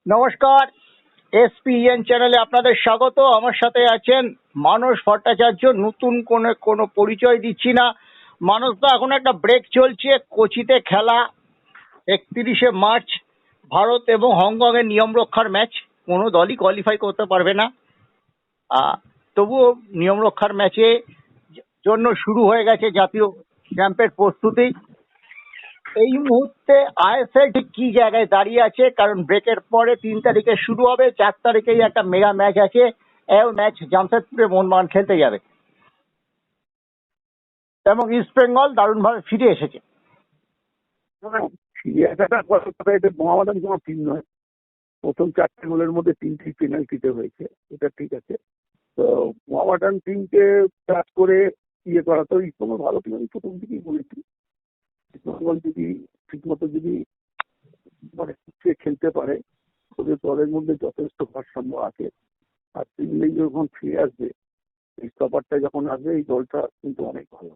নমস্কার, এসপিএন চ্যানেলে আপনাদের স্বাগত। আমার সাথে আছেন মানস ভট্টাচার্য। নতুন কোনো পরিচয় দিচ্ছি না। মানসদা, এখন একটা ব্রেক চলছে, কোচিতে খেলা 31শে মার্চ ভারত এবং হংকং এর নিয়ম রক্ষার ম্যাচ। কোনো দলই কোয়ালিফাই করতে পারবে না, তবুও নিয়ম রক্ষার ম্যাচে জন্য শুরু হয়ে গেছে জাতীয় ক্যাম্পের প্রস্তুতি। এই মুহূর্তে আইএসএল ঠিক কি জায়গায় দাঁড়িয়ে আছে, কারণ ব্রেকের পরে 3 তারিখে শুরু হবে, 4 তারিখেই একটা মেগা ম্যাচ আছে। এই ম্যাচ জামশেদপুরে মোহনবাগান খেলতে যাবে এবং ইস্ট বেঙ্গল দারুণভাবে ফিরে এসেছে। মোহামেডান কোনো টিম নয়। প্রথম 4টে গোলের মধ্যে 3টি পেনাল্টিতে হয়েছে, এটা ঠিক আছে। তো মোহামেডান টিমকে টাচ করে করা তো কোনো ভালো টিম। আমি প্রথম দিকেই বলেছি, ইস্টবেঙ্গল যদি ঠিকমতো যদি মানে খেলতে পারে, ওদের দলের মধ্যে যথেষ্ট ভারসাম্য আছে। আর তিনলেই যখন ফিরে আসবে, এই স্টপারটা যখন আসবে, এই দলটা কিন্তু অনেক ভালো।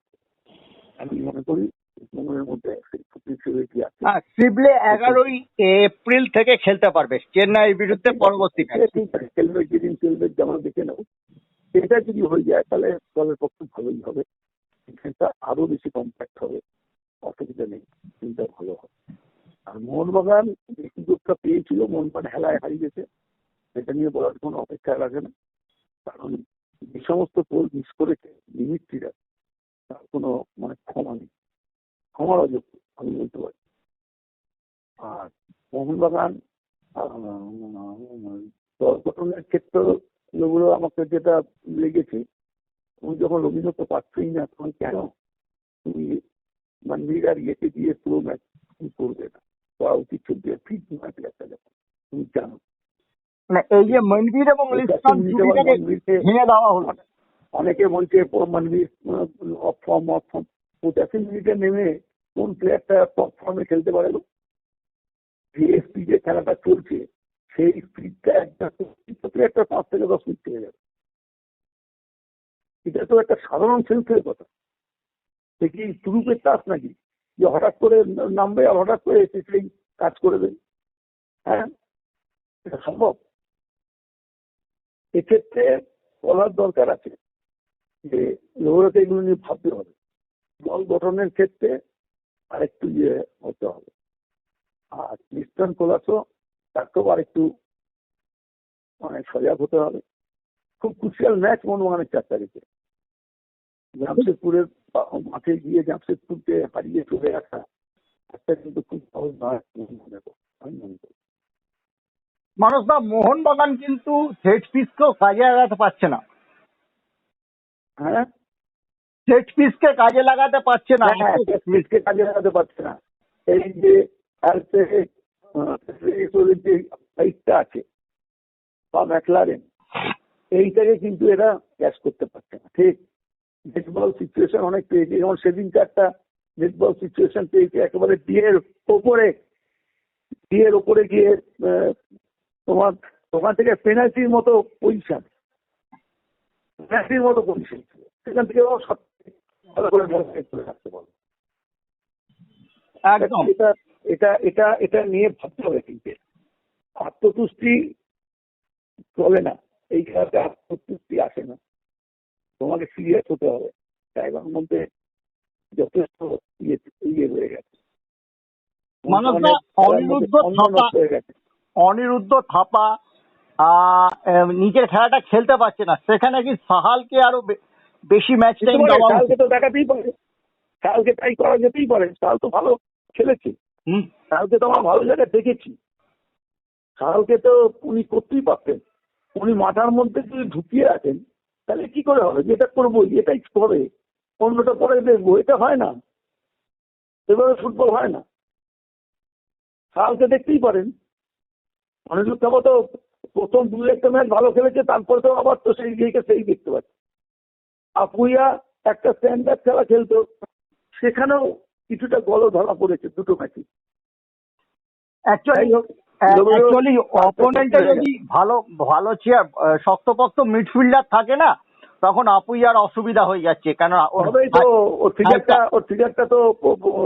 আমি মনে করি ইস্টবেঙ্গলের মধ্যে সিবলে 11ই এপ্রিল থেকে খেলতে পারবে চেন্নাইয়ের বিরুদ্ধে পরবর্তী ম্যাচ। খেলবে, যেদিন খেলবে যেমন দেখে নেব। এটা যদি হয়ে যায় তাহলে দলের পক্ষে ভালোই হবে, ডিফেন্সটা আরো বেশি কম্প্যাক্ট হবে, অসুবিধা নেই, চিন্তা ভালো হবে। আর মোহনবাগান যে সুযোগটা পেয়েছিল, মোহনবাগান হেলায় হারিয়েছে, এটা নিয়ে বলার কোনো অপেক্ষা রাখে না। কারণ যে সমস্ত গোল মিস করেছে দিমিত্রিরা, তার কোনো ক্ষমা নেই, ক্ষমার অযোগ্য আমি বলতে পারি। আর মোহনবাগান দল গঠনের ক্ষেত্রগুলো আমাকে যেটা লেগেছে, তুমি যখন অভিনত পাচ্ছই না, তখন কেন তুমি মন্দির আর ইয়েকে দিয়ে পুরো ম্যাচ করবে না? করা উচিত চলবে ফিট ম্যাচ একটা, যখন তুমি জানো এই যে মনবীর এবং ভেঙে দেওয়া হলো। অনেকে বলছে মনবীর অফ ফর্ম 85 মিনিটে নেমে কোন প্লেয়ারটা টপ ফর্মে খেলতে পারে? যে স্পিডে খেলাটা চলছে, সেই স্পিডটা একটা প্লেয়ারটা 5 থেকে 10 মিনিট থেকে যাবে। এটা তো একটা সাধারণ সেন্সের কথা। সে কি তুরুপের চাষ নাকি যে হঠাৎ করে নামবে আর হঠাৎ করে এসে সেই কাজ করে দেবে? হ্যাঁ, এটা সম্ভব? এক্ষেত্রে বলার দরকার আছে যে লোকেরা এগুলো নিয়ে ভাবতে হবে। দল গঠনের ক্ষেত্রে আরেকটু হতে হবে। আর ক্রিস্টান কোলাসও তাকেও আরেকটু সজাগ হতে হবে। খুব ক্রুশিয়াল ম্যাচ মোহনবাগানের 4 তারিখে জামশেদপুরের মাঠে গিয়ে জামশেদপুরকে হারিয়ে চলে আসা একটা কিন্তু খুব সহজ নয় আমি মনে করি। মানুষদা, মোহনবাগান কিন্তু সেট পিসকেও কাজে লাগাতে পারছে না। হ্যাঁ, সেট পিসকে কাজে লাগাতে পারছে না। কাজে লাগাতে পারছে না। এই যে ফাইটটা আছে বা ম্যাকলারেন, এইটাকে কিন্তু এরা ক্যাচ করতে পারছে না। ঠিক নেট বল সিচুয়েশন অনেক পেয়েছে, যেমন সেদিনটা একটা নেট বল সিচুয়েশন পেয়েছে একেবারে ডিয়ের ওপরে গিয়ে তোমার থেকে পেনাল্টির মতো পজিশন সেখান থেকে ভালো করে রাখতে পারবে। এটা নিয়ে ভাবতে হবে। কিন্তু আত্মতুষ্টি চলে না, এই খেলাতে আত্মতুষ্টি আসে না, তোমাকে সিরিয়াস হতে হবে। জায়গার মধ্যে যথেষ্ট রয়ে গেছে। অনিরুদ্ধ থাপা নিজের খেলাটা খেলতে পারছে না, সেখানে কি সাহালকে আরো বেশি ম্যাচ টাইম দেওয়া উচিত? তো দেখাতেই পারে, সাহালকে তাই করা যেতেই পারে। সাহাল তো ভালো খেলেছে, সাহালকে তো আমার ভালো জায়গায় দেখেছি। সাহালকে তো উনি করতেই পারতেন। উনি মাথার মধ্যে যদি ঢুকিয়ে রাখেন তাহলে কি করে হবে? যেটা করবো এটাই হবে, অন্যটা পরে দেখবো, এটা হয় না। এভাবে ফুটবল হয় না। সাহালকে দেখতেই পারেন। অনিরুদ্ধ থাপা তো প্রথম 2-1টা ম্যাচ ভালো খেলেছে, তারপরে তো আবার তো সেই দেখতে পাচ্ছি। আপুইয়া একটা স্ট্যান্ডার্ড খেলা খেলতো, সেখানেও কিছুটা গল ধরা পড়েছে দুটো ম্যাচে। অ্যাকচুয়ালি অপোনেন্টে যদি ভালো শক্তপোক্ত মিডফিল্ডার থাকে না, তখন আপুইয়ার অসুবিধা হয়ে যাচ্ছে। কেন ওর ফিগারটা তো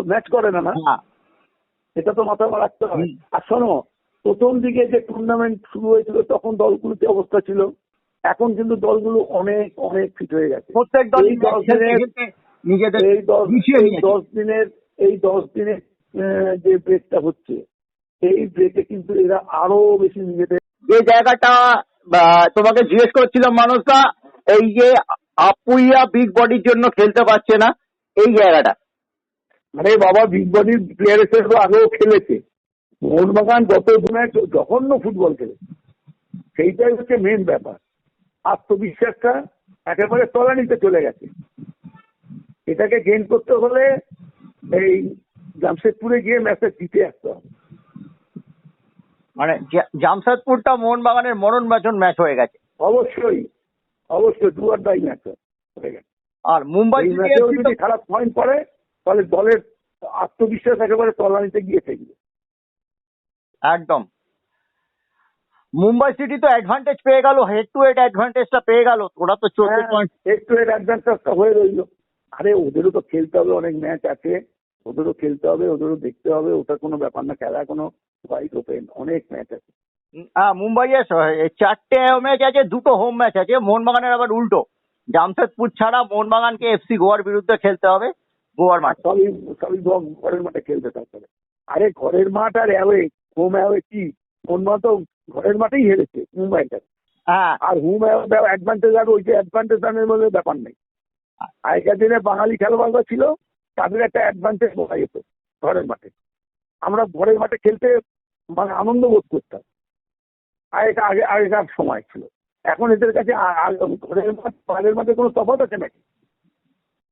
ম্যাচ করে না, এটা তো মাথা রাখতে হবে। আর শোনো, প্রথম দিকে যে টুর্নামেন্ট শুরু হয়েছিল তখন দলগুলোতে অবস্থা ছিল, এখন কিন্তু দলগুলো অনেক অনেক ফিট হয়ে গেছে। প্রত্যেক দল এই 10 দিনের নিজেদের এই গুছিয়ে নিয়েছে। 10 দিনের যে ব্রেকটা হচ্ছে, এই ব্রেকে কিন্তু এরা আরো বেশি নিজেদের যে জায়গাটা তোমাকে জিজ্ঞেস করছিলাম মানুষটা, এই যে আপুইয়া বিগ বডির জন্য খেলতে পারছে না, এই জায়গাটা। আরে বাবা, বিগ বডি প্লেয়ার হিসেবে আগেও খেলেছে। মোহনবাগান যত ম্যাচ জঘন্য ফুটবল খেলেছে, সেইটাই হচ্ছে মেন ব্যাপার। আত্মবিশ্বাসটা একেবারে তলানিতে চলে গেছে। এটাকে গেইন করতে হলে এই জামশেদপুরে গিয়ে ম্যাচটা জিতে আসতে হবে। মানে জামশেদপুরটা মোহনবাগানের মরণ বাঁচন ম্যাচ হয়ে গেছে। অবশ্যই অবশ্যই ডু অর ডাই ম্যাচ হয়ে গেছে। আর মুম্বাই এই ম্যাচেও যদি খারাপ পয়েন্ট পড়ে তাহলে দলের আত্মবিশ্বাস একেবারে তলানিতে গিয়ে থাকবে। একদম। মুম্বাই সিটি তো অ্যাডভান্টেজ পেয়ে গেল, হেড টু হেড অ্যাডভান্টেজটা পেয়ে গেল। ওরা তো 14 পয়েন্ট একটু এর অ্যাডভান্টেজটা হয়ে রইল। আরে ওদেরও তো খেলতে হবে, অনেক ম্যাচ আছে, ওদেরও খেলতে হবে, ওদেরও দেখতে হবে। ওটা কোনো ব্যাপার না, খেলা কোনো ওয়াইড ওপেন, অনেক ম্যাচ আছে। মুম্বাইয়ের 4টে ম্যাচ আছে, 2টো হোম ম্যাচ আছে। মোহনবাগানের আবার উল্টো, জামশেদপুর ছাড়া মোহনবাগানকে এফসি গোয়ার বিরুদ্ধে খেলতে হবে গোয়ার মাঠে। সবই সবই ঘরের মাঠে খেলতে থাকতে হবে। আরে ঘরের মাঠ আর অ্যাওয়ে, হোম অ্যাওয়ে কি, মোহনবাগান তো ঘরের মাঠেই হেরেছে মুম্বাইটা। হ্যাঁ, আর হোম অ্যাডভান্টেজ আর ওই যে অ্যাডভান্টেজ মধ্যে ব্যাপার নেই। আগেকার দিনে বাঙালি খেলোয়াড়রা ছিল, তাদের একটা অ্যাডভান্টেজ বলা যেত ঘরের মাঠে। আমরা ঘরের মাঠে খেলতে মানে আনন্দ বোধ করতাম, আগেকার সময় ছিল। এখন এদের কাছে ঘরের মাঠ বাইরের মাঠে কোনো তফাৎ আছে নাকি?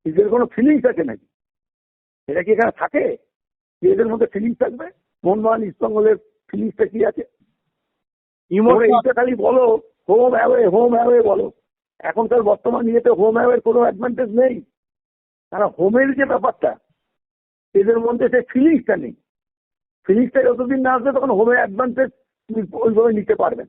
এদের কোনো ফিলিংস আছে নাকি? এরা কি এখানে থাকে যে এদের মধ্যে ফিলিংস থাকবে? মোহনবাগান ইস্টবেঙ্গলের ফিলিংসটা কি আছে? এইটা খালি বলো হোম অ্যাওয়ে বলো। এখনকার বর্তমান ইয়েতে হোম অ্যাওয়ের কোনো অ্যাডভান্টেজ নেই। কারণ হোমের যে ব্যাপারটা, এদের মধ্যে সেই ফিলিংসটা নেই। ফিলিংসটা যতদিন না আসবে তখন হোমের অ্যাডভান্টেজ ওইভাবে নিতে পারবে না।